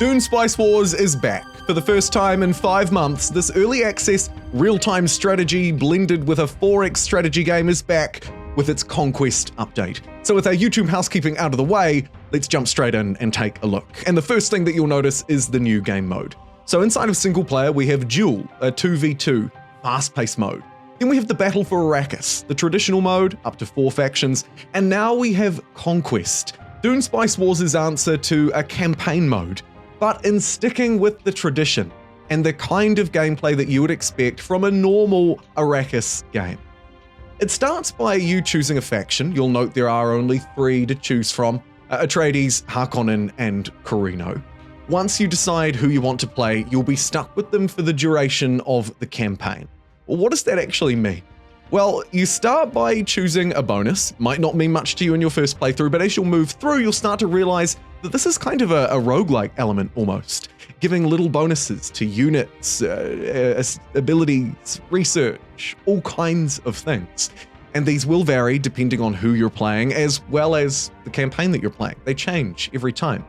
Dune Spice Wars is back. For the first time in 5 months, this early access, real-time strategy blended with a 4X strategy game is back with its Conquest update. So with our YouTube housekeeping out of the way, let's jump straight in and take a look. And the first thing that you'll notice is the new game mode. So inside of single player, we have Duel, a 2v2, fast-paced mode. Then we have the Battle for Arrakis, the traditional mode, up to 4 factions, and now we have Conquest, Dune Spice Wars' answer to a campaign mode, but in sticking with the tradition and the kind of gameplay that you would expect from a normal Arrakis game. It starts by you choosing a faction. You'll note there are only 3 to choose from, Atreides, Harkonnen, and Corino. Once you decide who you want to play, you'll be stuck with them for the duration of the campaign. Well, what does that actually mean? Well, you start by choosing a bonus. Might not mean much to you in your first playthrough, but as you'll move through, you'll start to realize that this is kind of a roguelike element almost, giving little bonuses to units, abilities, research, all kinds of things. And these will vary depending on who you're playing, as well as the campaign that you're playing. They change every time.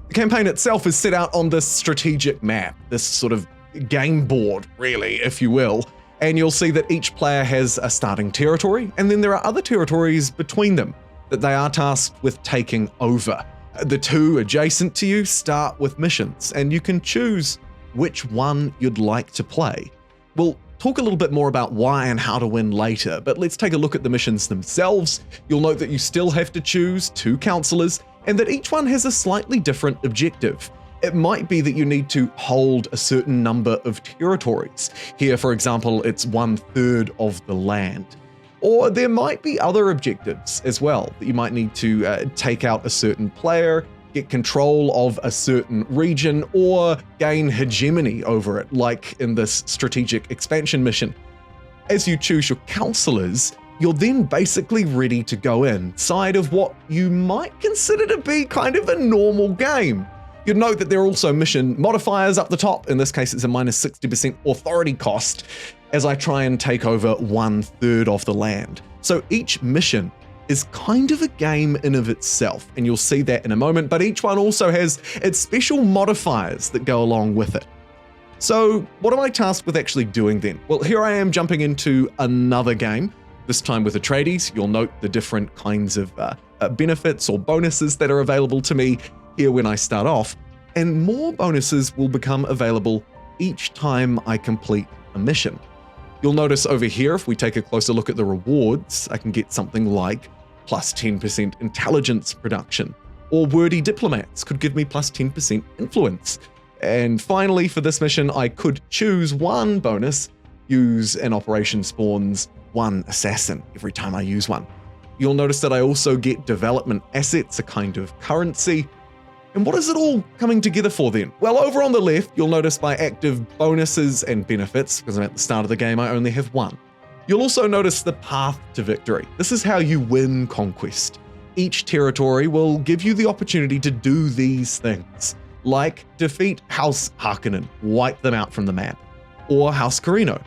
The campaign itself is set out on this strategic map, this sort of game board, really, if you will. And you'll see that each player has a starting territory, and then there are other territories between them that they are tasked with taking over. The 2 adjacent to you start with missions, and you can choose which one you'd like to play. We'll talk a little bit more about why and how to win later, but let's take a look at the missions themselves. You'll note that you still have to choose 2 counselors, and that each one has a slightly different objective. It might be that you need to hold a certain number of territories. Here, for example, it's 1/3 of the land. Or there might be other objectives as well, that you might need to take out a certain player, get control of a certain region, or gain hegemony over it, like in this strategic expansion mission. As you choose your counselors, you're then basically ready to go inside of what you might consider to be kind of a normal game. You'd note that there are also mission modifiers up the top. In this case, it's a minus 60% authority cost as I try and take over 1/3 of the land. So each mission is kind of a game in of itself, and you'll see that in a moment, but each one also has its special modifiers that go along with it. So what am I tasked with actually doing then? Well, here I am jumping into another game, this time with Atreides. You'll note the different kinds of benefits or bonuses that are available to me here when I start off, and more bonuses will become available each time I complete a mission. You'll notice over here, if we take a closer look at the rewards, I can get something like plus 10% intelligence production, or wordy diplomats could give me plus 10% influence. And finally, for this mission, I could choose 1 bonus, use an operation spawns 1 assassin every time I use one. You'll notice that I also get development assets, a kind of currency. And what is it all coming together for then? Well, over on the left, you'll notice my active bonuses and benefits, because I'm at the start of the game, I only have 1. You'll also notice the path to victory. This is how you win Conquest. Each territory will give you the opportunity to do these things, like defeat House Harkonnen, wipe them out from the map, or House Corino.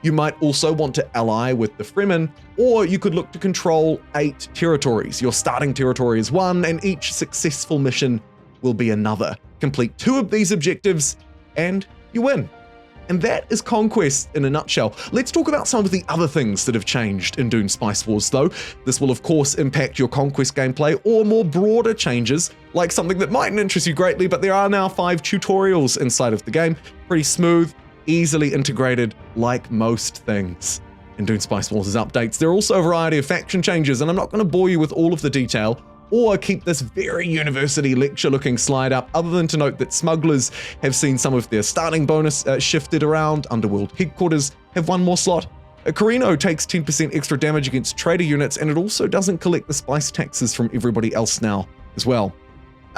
You might also want to ally with the Fremen, or you could look to control 8 territories. Your starting territory is 1, and each successful mission will be another. Complete 2 of these objectives, and you win. And that is Conquest in a nutshell. Let's talk about some of the other things that have changed in Dune Spice Wars though. This will of course impact your Conquest gameplay, or more broader changes, like something that mightn't interest you greatly, but there are now 5 tutorials inside of the game. Pretty smooth, easily integrated, like most things in Dune Spice Wars' updates. There are also a variety of faction changes, and I'm not going to bore you with all of the detail, or keep this very university lecture looking slide up, other than to note that smugglers have seen some of their starting bonus shifted around. Underworld headquarters have 1 more slot. Corino takes 10% extra damage against trader units, and it also doesn't collect the spice taxes from everybody else now as well.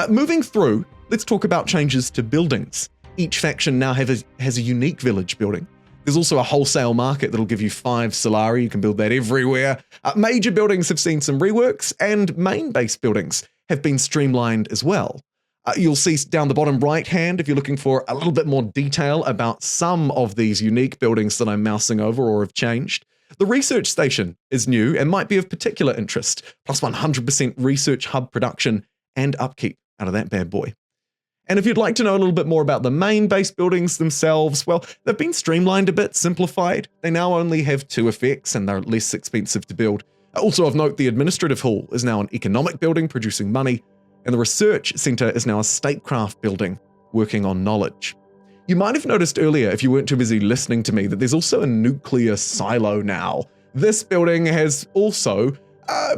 Moving through, let's talk about changes to buildings. Each faction now has a unique village building. There's also a wholesale market that'll give you 5 Solari. You can build that everywhere. Major buildings have seen some reworks, and main base buildings have been streamlined as well. You'll see down the bottom right hand, if you're looking for a little bit more detail about some of these unique buildings that I'm mousing over or have changed. The research station is new and might be of particular interest, plus 100% research hub production and upkeep out of that bad boy. And if you'd like to know a little bit more about the main base buildings themselves, well, they've been streamlined a bit, simplified. They now only have 2 effects and they're less expensive to build. Also of note, the administrative hall is now an economic building producing money, and the research center is now a statecraft building working on knowledge. You might have noticed earlier, if you weren't too busy listening to me, that there's also a nuclear silo now. This building has also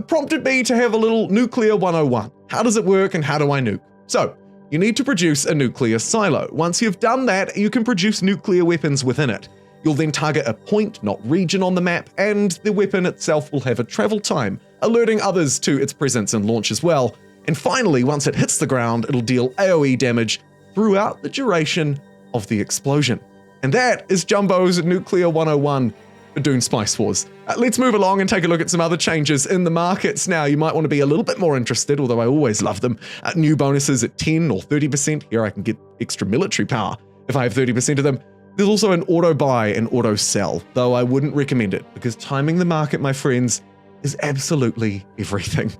prompted me to have a little nuclear 101. How does it work and how do I nuke? So, you need to produce a nuclear silo. Once you've done that, you can produce nuclear weapons within it. You'll then target a point, not region on the map, and the weapon itself will have a travel time, alerting others to its presence and launch as well. And finally, once it hits the ground, it'll deal AoE damage throughout the duration of the explosion. And that is Jumbo's Nuclear 101 for Dune Spice Wars. Let's move along and take a look at some other changes in the markets now. You might want to be a little bit more interested, although I always love them. New bonuses at 10 or 30%. Here I can get extra military power if I have 30% of them. There's also an auto buy and auto sell, though I wouldn't recommend it because timing the market, my friends, is absolutely everything.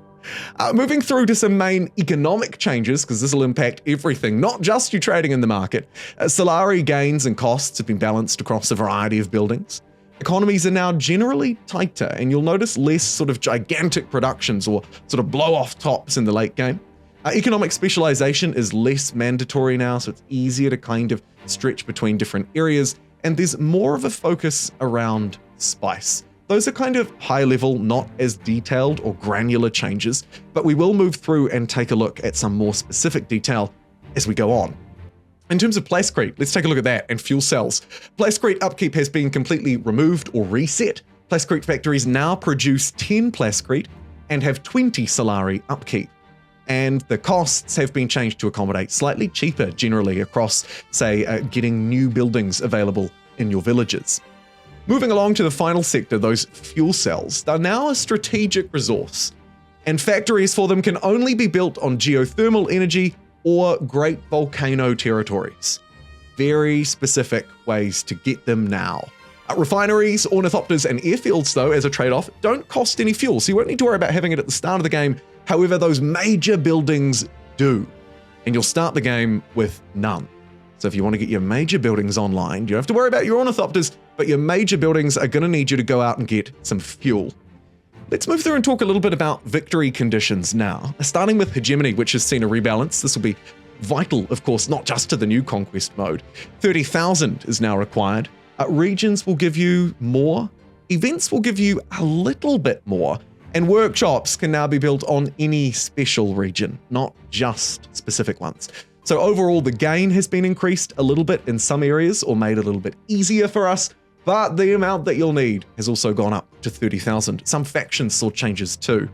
Moving through to some main economic changes, because this will impact everything, not just you trading in the market. Salary gains and costs have been balanced across a variety of buildings. Economies are now generally tighter, and you'll notice less sort of gigantic productions or sort of blow-off tops in the late game. Economic specialization is less mandatory now, so it's easier to kind of stretch between different areas, and there's more of a focus around spice. Those are kind of high level, not as detailed or granular changes, but we will move through and take a look at some more specific detail as we go on. In terms of plascrete, let's take a look at that, and fuel cells. Plascrete upkeep has been completely removed or reset. Plascrete factories now produce 10 plascrete and have 20 Solari upkeep. And the costs have been changed to accommodate slightly cheaper generally across, say, getting new buildings available in your villages. Moving along to the final sector, those fuel cells, they're now a strategic resource, and factories for them can only be built on geothermal energy or great volcano territories. Very specific ways to get them now. Refineries, ornithopters, and airfields, though, as a trade-off, don't cost any fuel, so you won't need to worry about having it at the start of the game. However, those major buildings do, and you'll start the game with none. So if you want to get your major buildings online, you don't have to worry about your ornithopters, but your major buildings are going to need you to go out and get some fuel. Let's move through and talk a little bit about victory conditions now, starting with hegemony, which has seen a rebalance. This will be vital, of course, not just to the new Conquest mode. 30,000 is now required. Regions will give you more. Events will give you a little bit more. And workshops can now be built on any special region, not just specific ones. So overall, the gain has been increased a little bit in some areas or made a little bit easier for us, but the amount that you'll need has also gone up to 30,000. Some factions saw changes too.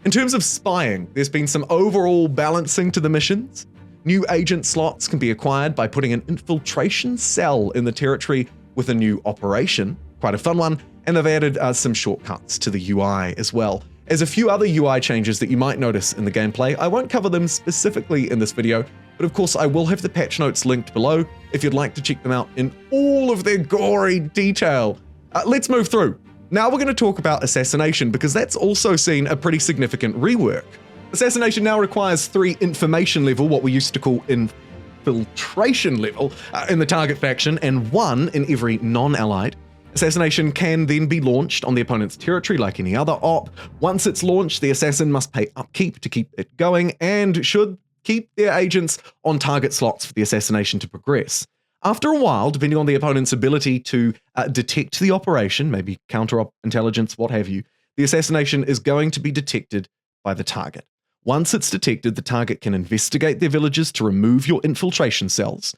In terms of spying, there's been some overall balancing to the missions. New agent slots can be acquired by putting an infiltration cell in the territory with a new operation. Quite a fun one, and they've added some shortcuts to the UI as well. There's a few other UI changes that you might notice in the gameplay. I won't cover them specifically in this video, but of course I will have the patch notes linked below if you'd like to check them out in all of their gory detail. Let's move through. Now we're going to talk about assassination, because that's also seen a pretty significant rework. Assassination now requires 3 information level, what we used to call infiltration level, in the target faction, and 1 in every non-allied. Assassination can then be launched on the opponent's territory like any other op. Once it's launched, the assassin must pay upkeep to keep it going and should keep their agents on target slots for the assassination to progress. After a while, depending on the opponent's ability to detect the operation, maybe counter-op intelligence, what have you, the assassination is going to be detected by the target. Once it's detected, the target can investigate their villages to remove your infiltration cells.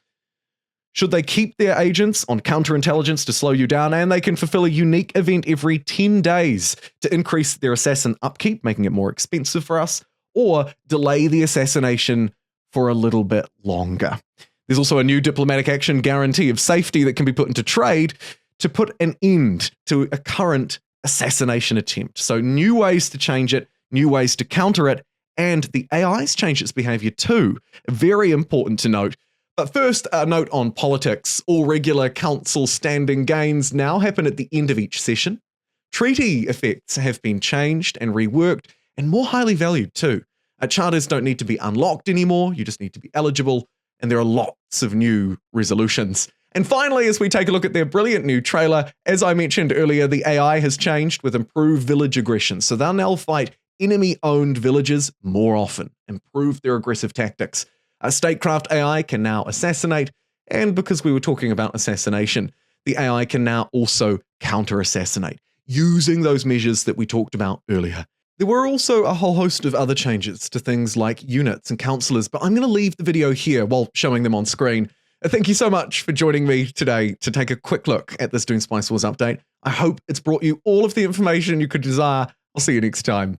Should they keep their agents on counterintelligence to slow you down, and they can fulfill a unique event every 10 days to increase their assassin upkeep, making it more expensive for us, or delay the assassination for a little bit longer. There's also a new diplomatic action guarantee of safety that can be put into trade to put an end to a current assassination attempt. So new ways to change it, new ways to counter it, and the AI's changed its behavior too. Very important to note. But first, a note on politics. All regular council standing gains now happen at the end of each session. Treaty effects have been changed and reworked, and more highly valued too. Charters don't need to be unlocked anymore, you just need to be eligible. and there are lots of new resolutions. And finally, as we take a look at their brilliant new trailer, as I mentioned earlier, the AI has changed with improved village aggression. So they'll now fight enemy-owned villages more often, improve their aggressive tactics. Statecraft AI can now assassinate, and because we were talking about assassination, the AI can now also counter-assassinate, using those measures that we talked about earlier. There were also a whole host of other changes to things like units and counselors, but I'm going to leave the video here while showing them on screen. Thank you so much for joining me today to take a quick look at this Dune Spice Wars update. I hope it's brought you all of the information you could desire. I'll see you next time.